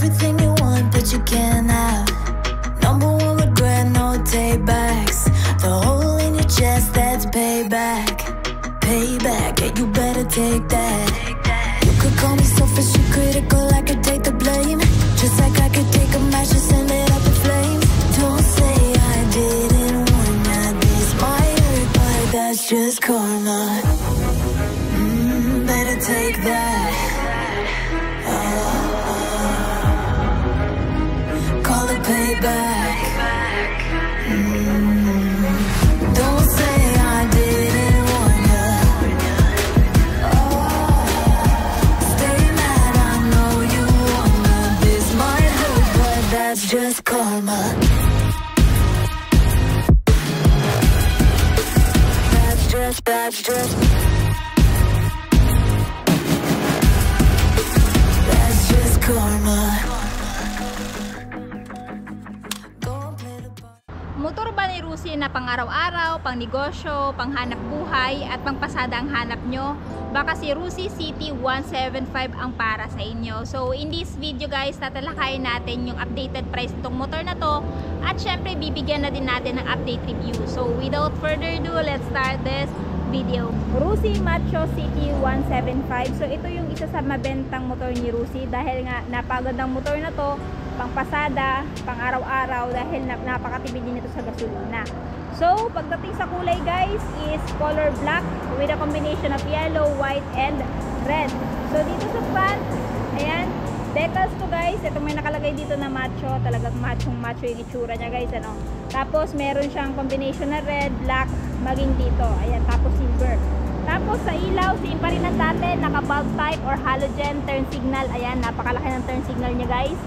everything you want, but you can't have. Number one regret, no takebacks. The hole in your chest, that's payback. Payback, yeah, you better take that. You could call me selfish and critical, I could take the blame. Just like I could take a match and send it up in flames. Don't say I didn't warn ya, this might hurt, but that's just karma. Better take that. Call it payback. Don't say I didn't warn ya. Stay mad, I know you wanna. This might hurt, but that's just karma. That's just karma. Motor ba ni Rusi na pang araw-araw, pang negosyo, pang hanap buhay at pang pasada ang hanap nyo? Baka si Rusi City 175 ang para sa inyo. So in this video guys, tatalakayin natin yung updated price nitong motor na to at syempre bibigyan na din natin ng update review. So without further ado, let's start this video. Rusi Macho City 175. So ito yung isa sa mabentang motor ni Rusi dahil nga napagandang motor na to, pang pasada, pang araw-araw dahil napakatipid din ito sa gasolina. So pagdating sa kulay guys is color black with a combination of yellow, white and red. So dito sa front, ayan, decals to guys. Ito may nakalagay dito na macho, talagang macho yung itsura niya guys, ano. Tapos meron siyang combination na red, black, maging dito, ayan, tapos silver. Tapos sa ilaw, same pa rin ang dati, naka bulb type or halogen turn signal. Ayan, napakalaki ng turn signal niya guys.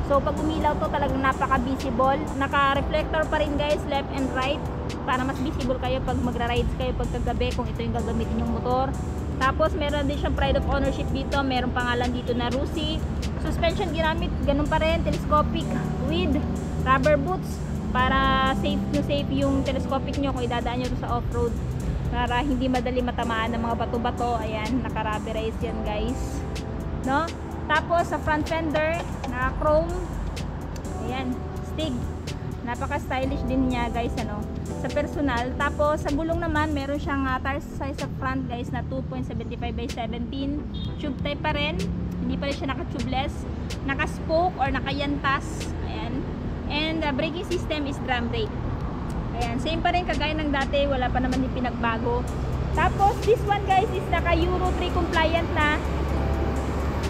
So pag umilaw to talagang napaka visible. Naka reflector pa rin guys, left and right, para mas visible kayo pag magra-rides kayo pagkagabi kung ito yung gagamitin yung motor. Tapos meron din siyang pride of ownership dito, meron pangalan dito na Rusi. Suspension ginamit, ganun pa rin, telescopic with rubber boots para safe yung telescopic nyo kung idadaan nyo to sa off-road, para hindi madali matamaan ng mga bato-bato. Ayan, naka-rubberize yan guys, no? Tapos sa front fender, naka chrome, ayan, stig, napaka stylish din niya guys, ano, sa personal. Tapos sa gulong naman, meron siyang tire size sa front guys na 2.75 by 17, tube type pa rin, hindi pa rin siya naka tubeless, naka spoke or naka yantas, ayan. And braking system is drum brake. Ayan, same pa rin kagaya ng dati, wala pa naman din pinagbago. Tapos this one guys is naka Euro 3 compliant na.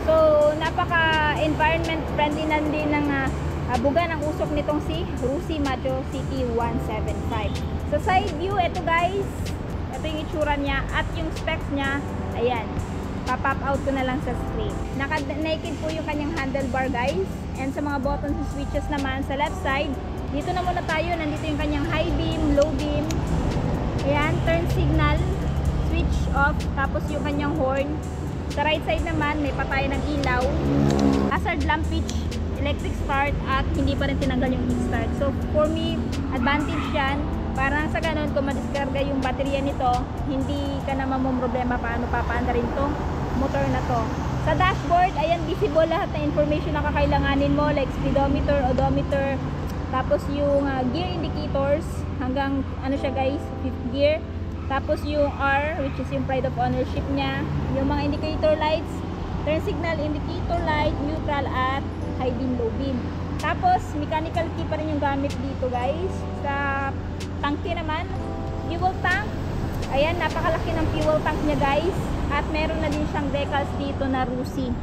So napaka environment friendly na din ng buga ng usok nitong si Rusi Macho City 175. Sa side view, ito guys, ito yung itsura niya at yung specs niya, ayan, pa-pop out ko na lang sa screen. Naka-naked po yung kanyang handlebar guys. And sa mga buttons and switches naman, sa left side, dito na muna tayo, nandito yung kanyang high beam, low beam, ayan, turn signal, switch off, tapos yung kanyang horn. Sa right side naman, may patay ng ilaw, hazard lamp switch, electric start, at hindi pa rin tinanggal yung kickstart. So for me, advantage yan. Parang sa ganun, kung madiskarga yung baterya nito, hindi ka naman mong problema paano papaanda rin to motor na to. Sa dashboard, ayan, visible lahat ng information na kakailanganin mo, like speedometer, odometer, tapos yung gear indicators, hanggang ano siya guys, 5th gear. Tapos yung R, which is yung pride of ownership niya, yung mga indicator lights, turn signal indicator light, neutral at high beam, low beam. Tapos mechanical key pa rin yung gamit dito guys. Sa tanke naman, fuel tank, ayan, napakalaki ng fuel tank niya guys. At meron na din siyang decals dito na Rusi.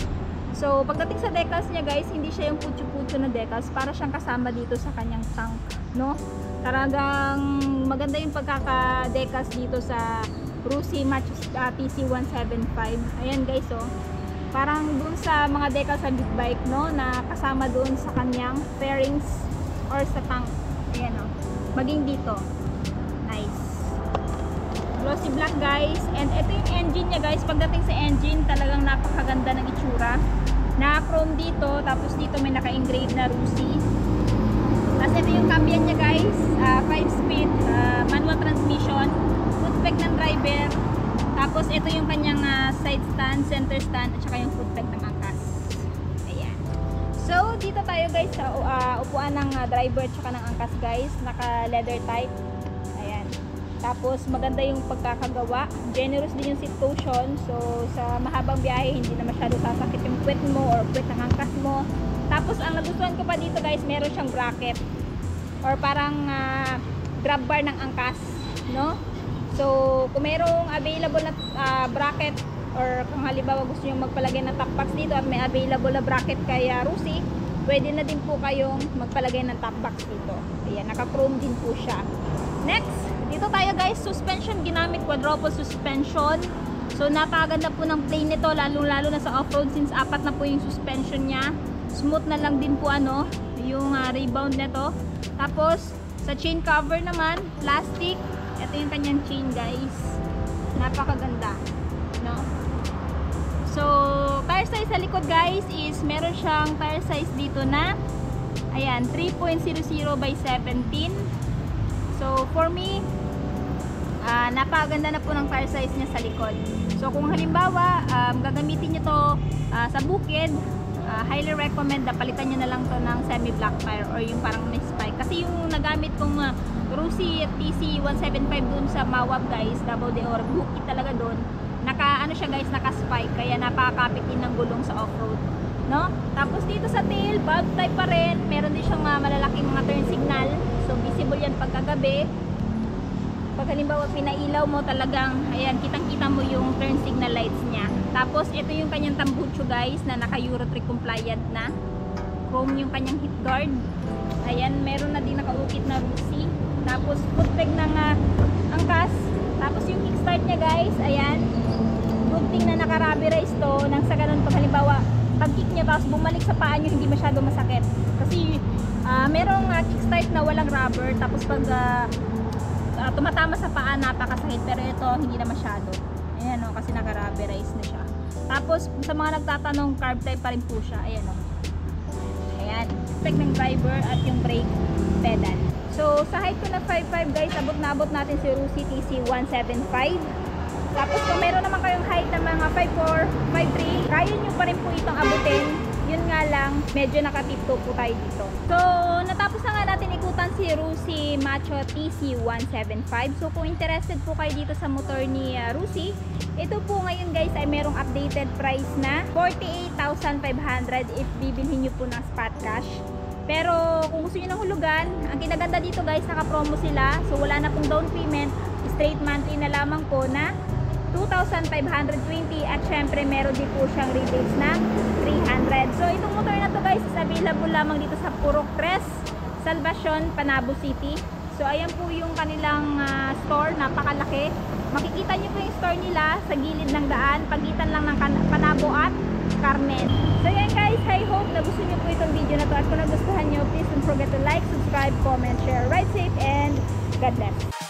So pagdating sa decals niya guys, hindi siya yung putyo-putyo na decals, para siyang kasama dito sa kanyang tank, no? Talagang maganda yung pagkaka-decals dito sa Rusi Macho TC 175. Ayan guys, oh. Parang dun sa mga decals sa big bike, no, na kasama dun sa kanyang fairings or sa tank. Ayan, oh. Maging dito. Nice. Glossy black guys. And ito yung engine niya guys. Pagdating sa engine, talagang napakaganda ng itsura. Na-chrome dito. Tapos dito may naka-engrave na Rusi. Tapos ito yung cambian niya guys. 5-speed manual transmission. Foot peg ng driver. Tapos ito yung kanyang side stand, center stand, at saka yung foot peg ng angkas. Ayan. So, dito tayo guys sa upuan ng driver tsaka ng angkas guys. Naka leather type. Ayan. Tapos, maganda yung pagkakagawa. Generous din yung seat cushion. So, sa mahabang biyahe, hindi na masyado sasakit yung puwet mo or puwet ng angkas mo. Tapos, ang nagustuhan ko pa dito guys, meron siyang bracket. Or parang grab bar ng angkas. No? So, kung merong available na bracket or kung halimbawa gusto nyo magpalagay ng top box dito at may available na bracket kay Rusi, pwede na din po kayong magpalagay ng top box dito. Ayan, naka-chrome din po siya. Next, dito tayo guys, suspension, ginamit quadruple suspension. So, napakaganda po ng plane nito, lalo na sa off-road since apat na po yung suspension niya. Smooth na lang din po yung rebound nito. Tapos, sa chain cover naman, plastic. Ito yung kanyang chain guys. Napakaganda. No? So, tire size sa likod guys is meron siyang tire size dito na ayan, 3.00 by 17. So, for me, napakaganda na po ng tire size niya sa likod. So, kung halimbawa, gagamitin nyo to sa bukid, highly recommend na palitan nyo na lang to ng semi-black tire or yung parang may spike. Kasi yung nagamit kong Rusi TC 175 dun sa Mawab guys, Davao de Oro, bukid talaga dun. Siya guys, naka-spike, kaya napakakapit din ng gulong sa off-road, no? Tapos dito sa tail, valve type pa rin, meron din siyang malalaking mga turn signal, so visible yan pagkagabi. Pag halimbawa pinailaw mo talagang, ayan, kitang-kita mo yung turn signal lights niya. Tapos ito yung kanyang tambucho guys, na naka-Euro 3 compliant na. Chrome yung kanyang hit guard. Ayan, meron na din nakaukit na Rusi. Tapos foot peg ng angkas. Tapos yung kickstart niya guys, ayan. Good thing na naka-rubberize to, nang sa ganun pag halimbawa pag-kick niya tapos bumalik sa paa niyo hindi masyado masakit. Kasi merong kickstart na walang rubber, tapos pag tumatama sa paa napakasakit, pero ito hindi na masyado. Ayan o, kasi naka-rubberize na siya. Tapos sa mga nagtatanong, carb type pa rin po siya. Ayan o. Ayan, spec ng driver at yung brake pedal. So sa height ko na 5'5 guys, abot na abot natin si Rusi TC 175. Tapos kung meron naman kayong height na mga 5'4", 5'3", kaya nyo pa rin po itong abutin. Yun nga lang, medyo nakatipto po tayo dito. So, natapos na nga natin ikutan si Rusi Macho TC 175. So, kung interested po kayo dito sa motor ni Rusi, ito po ngayon guys ay merong updated price na 48,500 if bibilhin nyo po ng spot cash. Pero kung gusto nyo ng hulugan, ang kinaganda dito guys, naka-promo sila. So, wala na pong down payment, straight monthly na lamang po na 2,520 at syempre meron din po siyang rebates na 300. So itong motor na to guys is available lamang dito sa Purok 3, Salvacion, Panabo City. So ayan po yung kanilang store, napakalaki. Makikita nyo po yung store nila sa gilid ng daan, pagitan lang ng Panabo at Carmen. So yan guys, I hope na gusto nyo po itong video na to, at kung nagustuhan nyo, please don't forget to like, subscribe, comment, share. Ride safe and God bless.